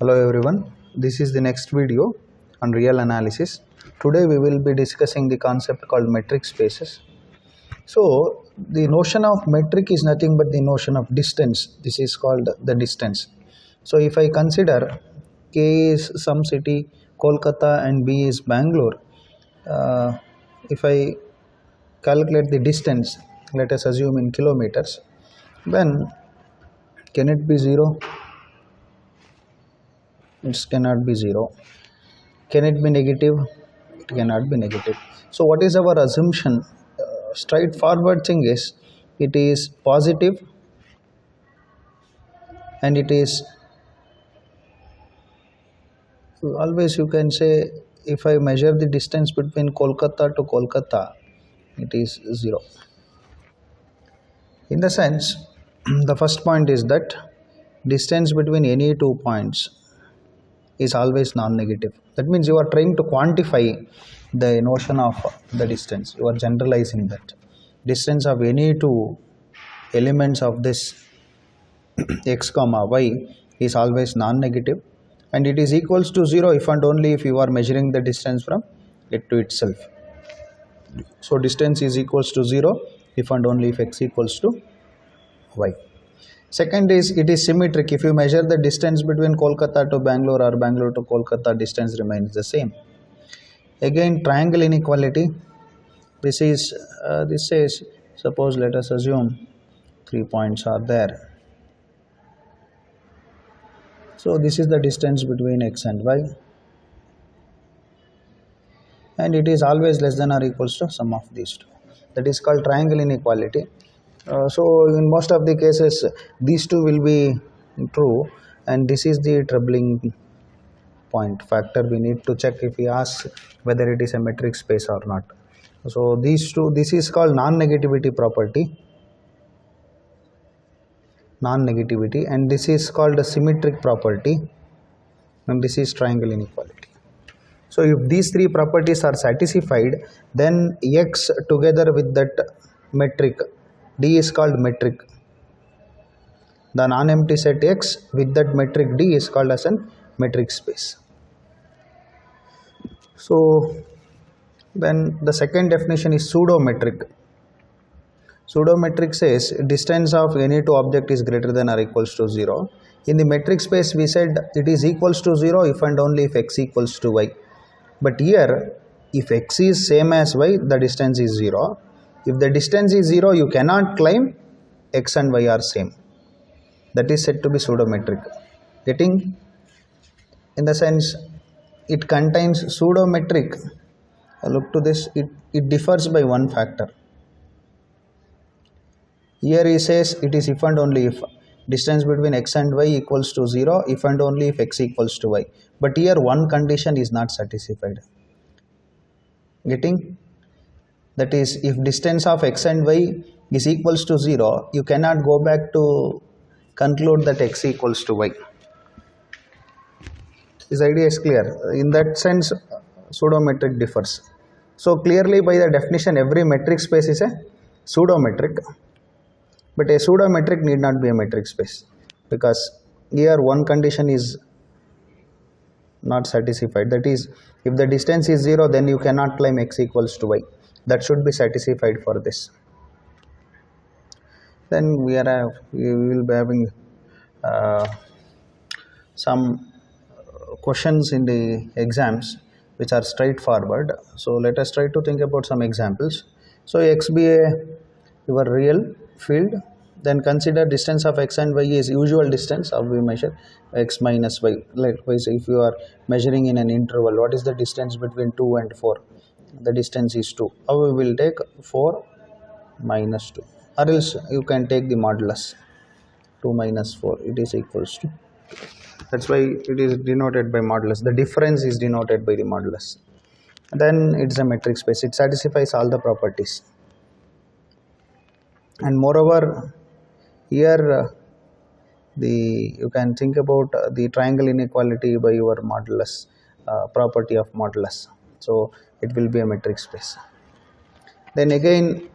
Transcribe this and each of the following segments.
Hello everyone, this is the next video on real analysis. Today we will be discussing the concept called metric spaces. So the notion of metric is nothing but the notion of distance. This is called the distance. So if I consider K is some city, Kolkata, and B is Bangalore, if I calculate the distance, let us assume in kilometers, then can it be 0? It cannot be 0. Can it be negative? It cannot be negative. So what is our assumption? Straightforward thing is it is positive and it is always, you can say, if I measure the distance between Kolkata to Kolkata, it is 0. In the sense, the first point is that distance between any two points is always non-negative. That means you are trying to quantify the notion of the distance. You are generalizing that. Distance of any two elements of this x comma y is always non-negative, and it is equals to 0 if and only if you are measuring the distance from it to itself. So distance is equals to 0 if and only if x equals to y. Second is it is symmetric. If you measure the distance between Kolkata to Bangalore or Bangalore to Kolkata, distance remains the same. Again, triangle inequality. This says, suppose let us assume 3 points are there. So this is the distance between x and y, and it is always less than or equals to sum of these two. That is called triangle inequality. So in most of the cases these two will be true, and this is the troubling point factor we need to check if we ask whether it is a metric space or not. So these two, this is called non-negativity property, and this is called a symmetric property, and this is triangle inequality. So if these three properties are satisfied, then x together with that metric D is called metric. The non-empty set X with that metric D is called as a metric space. So then the second definition is pseudometric. Pseudometric says distance of any two object is greater than or equals to 0. In the metric space we said it is equals to 0 if and only if x equals to y. But here if x is same as y, the distance is 0. If the distance is 0, you cannot claim x and y are same. That is said to be pseudometric. Getting? In the sense, it contains pseudometric. Look to this, it differs by one factor. Here he says it is if and only if distance between x and y equals to 0, if and only if x equals to y. But here one condition is not satisfied. Getting? That is, if distance of x and y is equals to 0, you cannot go back to conclude that x equals to y. This idea is clear. In that sense, pseudometric differs. So clearly by the definition, every metric space is a pseudometric. But a pseudometric need not be a metric space, because here one condition is not satisfied. That is, if the distance is 0, then you cannot claim x equals to y. That should be satisfied for this. Then we will be having some questions in the exams which are straightforward. So let us try to think about some examples. So x be your real field, then consider distance of x and y is usual distance, or we measure x minus y. Likewise, if you are measuring in an interval, what is the distance between 2 and 4? The distance is 2. How we will take 4 minus 2, or else you can take the modulus. 2 minus 4, it is equals to. That's why it is denoted by modulus. The difference is denoted by the modulus. Then it's a metric space. It satisfies all the properties. And moreover, here you can think about the triangle inequality by your modulus, property of modulus. So it will be a metric space. Then again,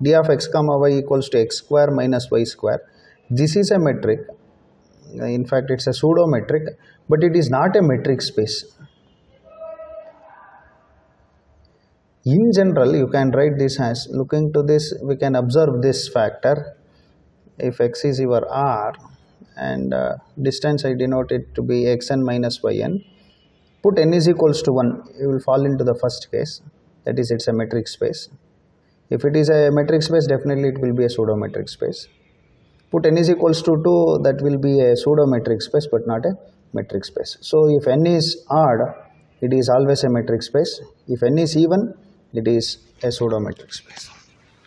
d of x comma y equals to x square minus y square. This is a metric. In fact, it's a pseudo metric, but it is not a metric space. In general, you can write this as, looking to this, we can observe this factor. If x is your r and distance I denote it to be xn minus yn, put n is equals to 1, you will fall into the first case, that is it's a metric space. If it is a metric space, definitely it will be a pseudo metric space. Put n is equals to 2, that will be a pseudo metric space but not a metric space. So if n is odd, it is always a metric space. If n is even, it is a pseudo metric space.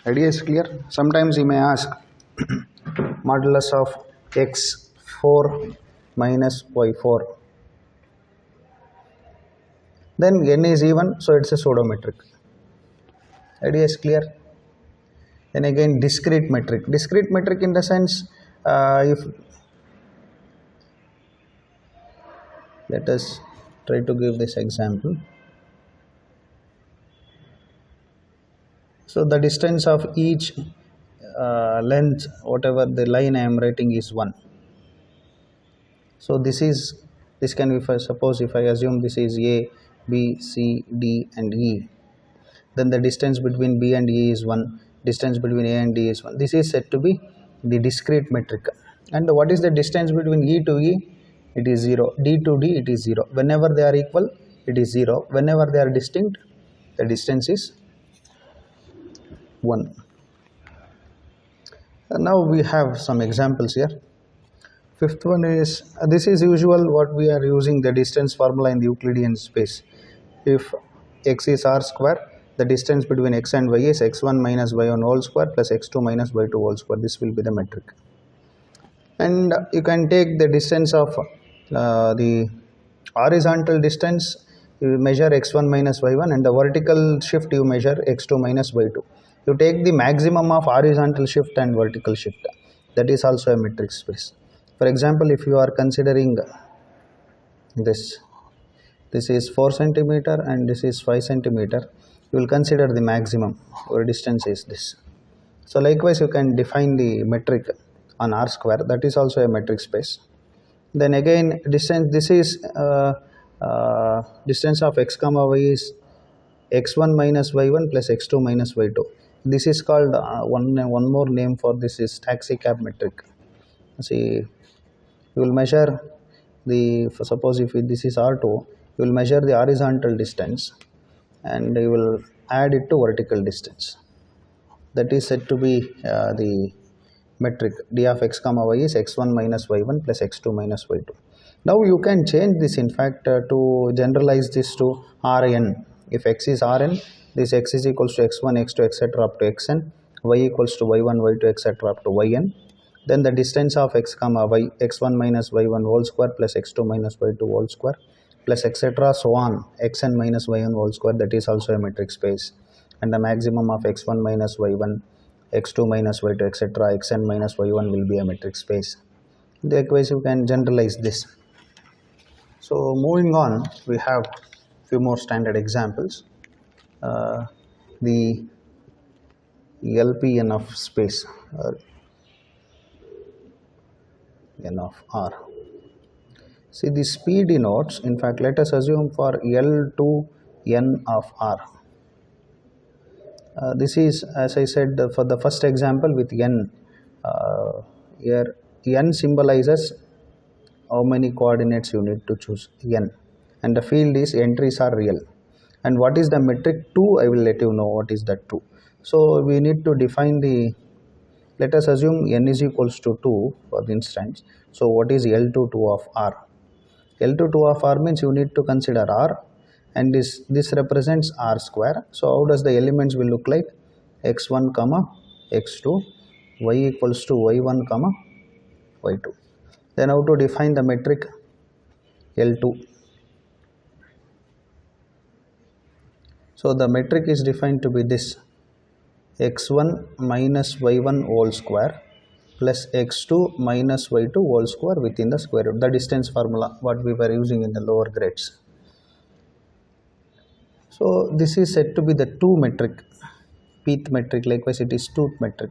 Idea is clear? Sometimes you may ask modulus of x4 minus y4. Then n is even, so it's a pseudo metric. Idea is clear? Then again, discrete metric. Discrete metric in the sense, if let us try to give this example. So the distance of each length, whatever the line I am writing, is 1. So this can be, suppose if I assume this is A, B, C, D and E, then the distance between B and E is 1, distance between A and D is 1. This is said to be the discrete metric. And what is the distance between E to E? It is 0. D to D, it is 0. Whenever they are equal, it is 0. Whenever they are distinct, the distance is 1. Now we have some examples here. Fifth one is, this is usual what we are using, the distance formula in the Euclidean space. If x is r square, the distance between x and y is x1 minus y1 whole square plus x2 minus y2 whole square. This will be the metric. And you can take the distance of the horizontal distance, you measure x1 minus y1, and the vertical shift you measure x2 minus y2. You take the maximum of horizontal shift and vertical shift. That is also a metric space. For example, if you are considering this is 4 centimeter and this is 5 centimeter, you will consider the maximum, or distance is this. So likewise, you can define the metric on r square, that is also a metric space. Then again, distance, this is distance of x comma y is x1 minus y1 plus x2 minus y2. This is called one more name for this is taxi cab metric. See, you will measure the, suppose if this is r2, you will measure the horizontal distance and you will add it to vertical distance. That is said to be the metric. D of x comma y is x1 minus y1 plus x2 minus y2. Now you can change this, in fact, to generalize this to Rn. If x is Rn, this x is equals to x1, x2, etc. up to xn, y equals to y1, y2, etc. up to yn. Then the distance of x comma y, x1 minus y1 whole square plus x2 minus y2 whole square plus etc. so on, xn minus yn whole square, that is also a metric space. And the maximum of x1 minus y1, x2 minus y2, etc. xn minus y1 will be a metric space. Likewise, you can generalize this. So moving on, we have few more standard examples. The LPN of space, n of r. See, the speed denotes, in fact, let us assume for L to n of r. This is, as I said, for the first example with n, here n symbolizes how many coordinates you need to choose, n, and the field is entries are real. And what is the metric 2? I will let you know what is that 2. So we need to define the, let us assume n is equals to 2 for the instance. So what is L to 2 of r? L to 2 of r means you need to consider r, and this represents r square. So how does the elements will look like? x1 comma x2, y equals to y1 comma y2. Then how to define the metric L2? So the metric is defined to be this: x1 minus y1 whole square plus x2 minus y2 whole square within the square root, the distance formula what we were using in the lower grades. So this is said to be the 2 metric, pth metric. Likewise, it is 2th metric.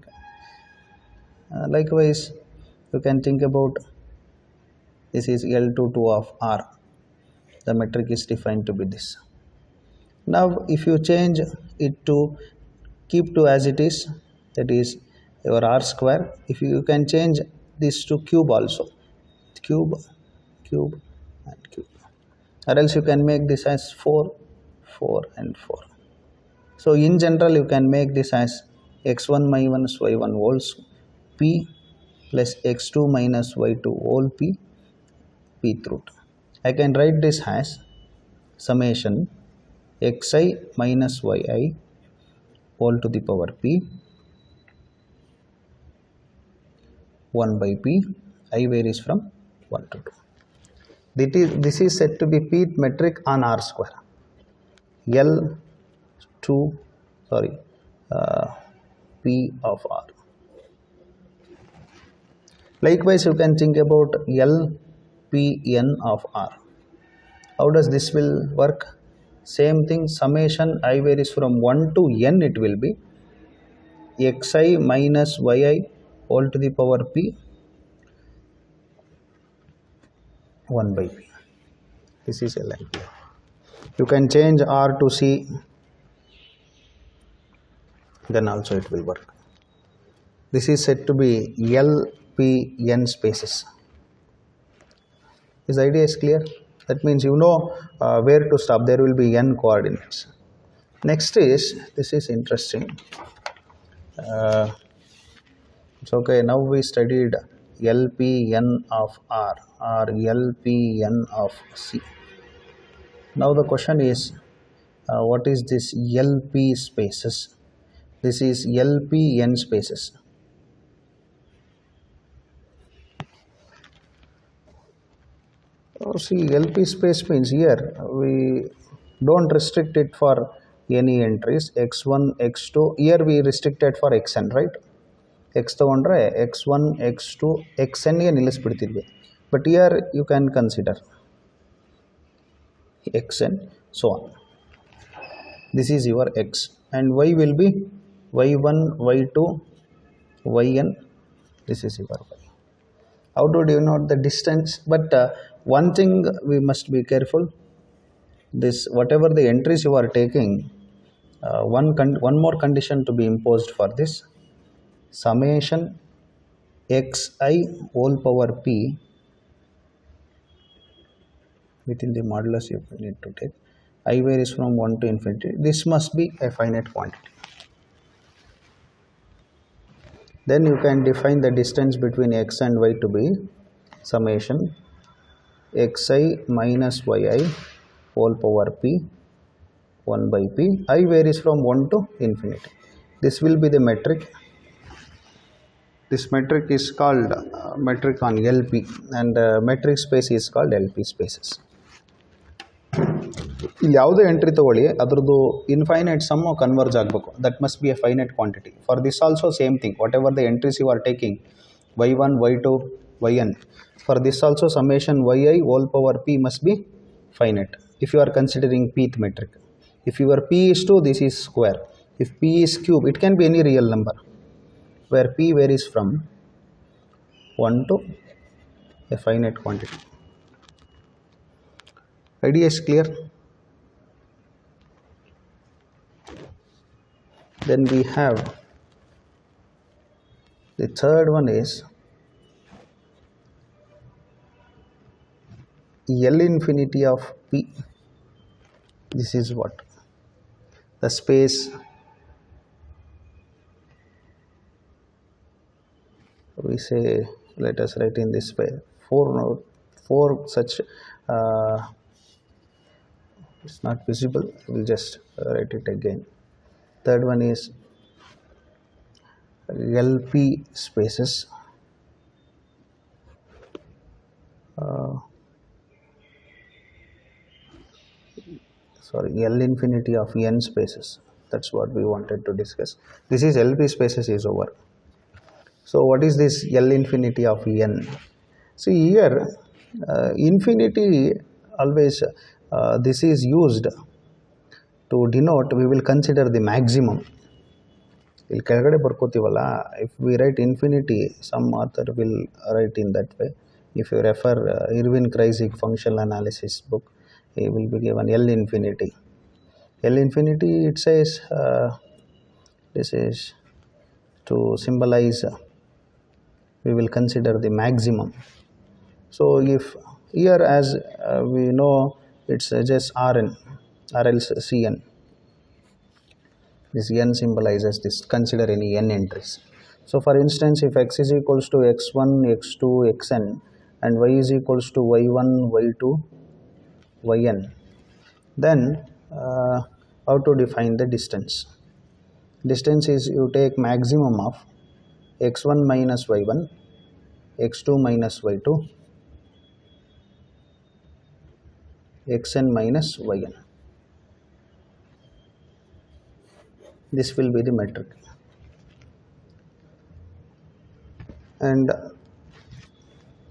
Likewise, you can think about This is L22 of R. The metric is defined to be this. Now if you change it to keep to as it is, that is your R square. If you can change this to cube also, cube, cube and cube, or else you can make this as 4, 4 and 4. So in general you can make this as x1 minus y1 whole p plus x2 minus y2 whole p, pth root. I can write this as summation xi minus yi whole to the power p 1 by p, I varies from 1 to 2. This is said to be pth metric on R square. P of R. Likewise, you can think about Lpn of R. How does this will work? Same thing, summation I varies from 1 to n, it will be xi minus yi whole to the power p 1 by p. This is Lp. You can change R to C, then also it will work. This is said to be Lpn spaces. This idea is clear? That means you know where to stop. There will be n coordinates. Next is, this is interesting. It's okay. Now we studied Lpn of R or Lpn of C. Now the question is, what is this Lp spaces? This is Lpn spaces. See, Lp space means here we don't restrict it for any entries x1, x2. Here we restrict it for xn, right? X tagondre x1, x2, xn ಗೆ ನಿಲ್ಲಿಸ್ಬಿಡ್ತಿದ್ವಿ. But here you can consider xn, so on. This is your x, and y will be y1, y2, yn. This is your y. How to denote the distance? But one thing we must be careful. This whatever the entries you are taking, one more condition to be imposed for this. Summation xi whole power p within the modulus you need to take. I varies from 1 to infinity. This must be a finite quantity. Then you can define the distance between x and y to be summation xi minus yi whole power p 1 by p. I varies from 1 to infinity. This will be the metric. This metric is called metric on Lp, and metric space is called Lp spaces. ಇಲ್ಲಿ ಯಾವುದೇ entry ತಗೊಳ್ಳಿ ಅದರದ್ದು infinite sum converge ಆಗಬೇಕು. That must be a finite quantity. For this also same thing, whatever the entries you are taking y1, y2, yn, for this also summation yi whole power p must be finite if you are considering pth metric. If your p is 2, this is square. If p is cube, it can be any real number, where p varies from 1 to a finite quantity. Idea is clear? Then we have the third one is L infinity of p. This is what? The space we say, let us write in this way, four such it's not visible, I will just write it again. Third one is Lp spaces, L infinity of n spaces. That's what we wanted to discuss. This is Lp spaces is over. So what is this L infinity of n? See here, infinity always this is used to denote, we will consider the maximum. ಇಲ್ಲಿ ಕೆಳಗಡೆ ಬರ್ಕೋತೀವಲ್ಲ, if we write infinity, some author will write in that way. If you refer Irwin Kreisig functional analysis book, it will be given L infinity. L infinity, it says this is to symbolize we will consider the maximum. So if here, as we know, it's just Rn or else Cn. This n symbolizes this, consider any n entries. So for instance, if x is equals to x1, x2, xn, and y is equals to y1, y2, yn, then how to define the distance? Distance is, you take maximum of x1 minus y1, x2 minus y2, xn minus yn. This will be the metric. And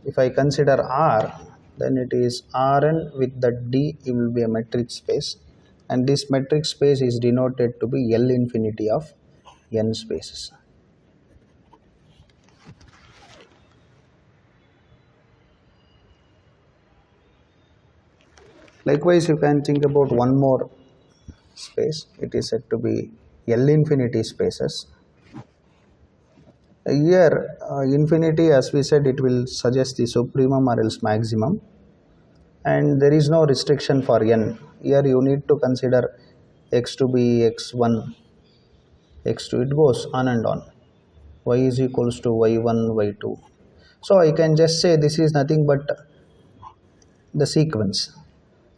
if I consider R, then it is Rn with the D, it will be a metric space, and this metric space is denoted to be L infinity of n spaces. Likewise, you can think about one more space. It is said to be L infinity spaces. Here infinity, as we said, it will suggest the supremum or else maximum, and there is no restriction for n. Here you need to consider x to be x1, x2, it goes on and on, y is equals to y1, y2. So I can just say this is nothing but the sequence.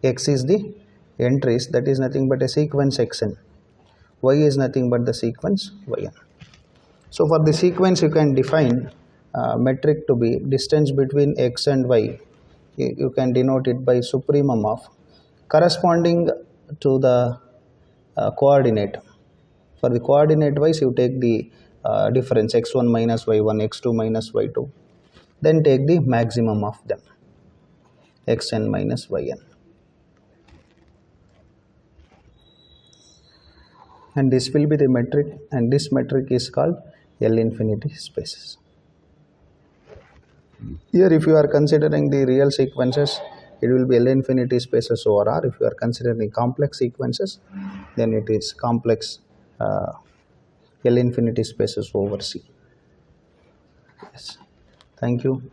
X is the entries, that is nothing but a sequence xn. Y is nothing but the sequence yn. So for the sequence, you can define metric to be distance between x and y. You can denote it by supremum of corresponding to the coordinate. For the coordinate wise, you take the difference x1 minus y1, x2 minus y2, then take the maximum of them, xn minus yn. And this will be the metric, and this metric is called L infinity spaces. Here, if you are considering the real sequences, it will be L infinity spaces over R. If you are considering complex sequences, then it is complex L infinity spaces over C. Yes. Thank you.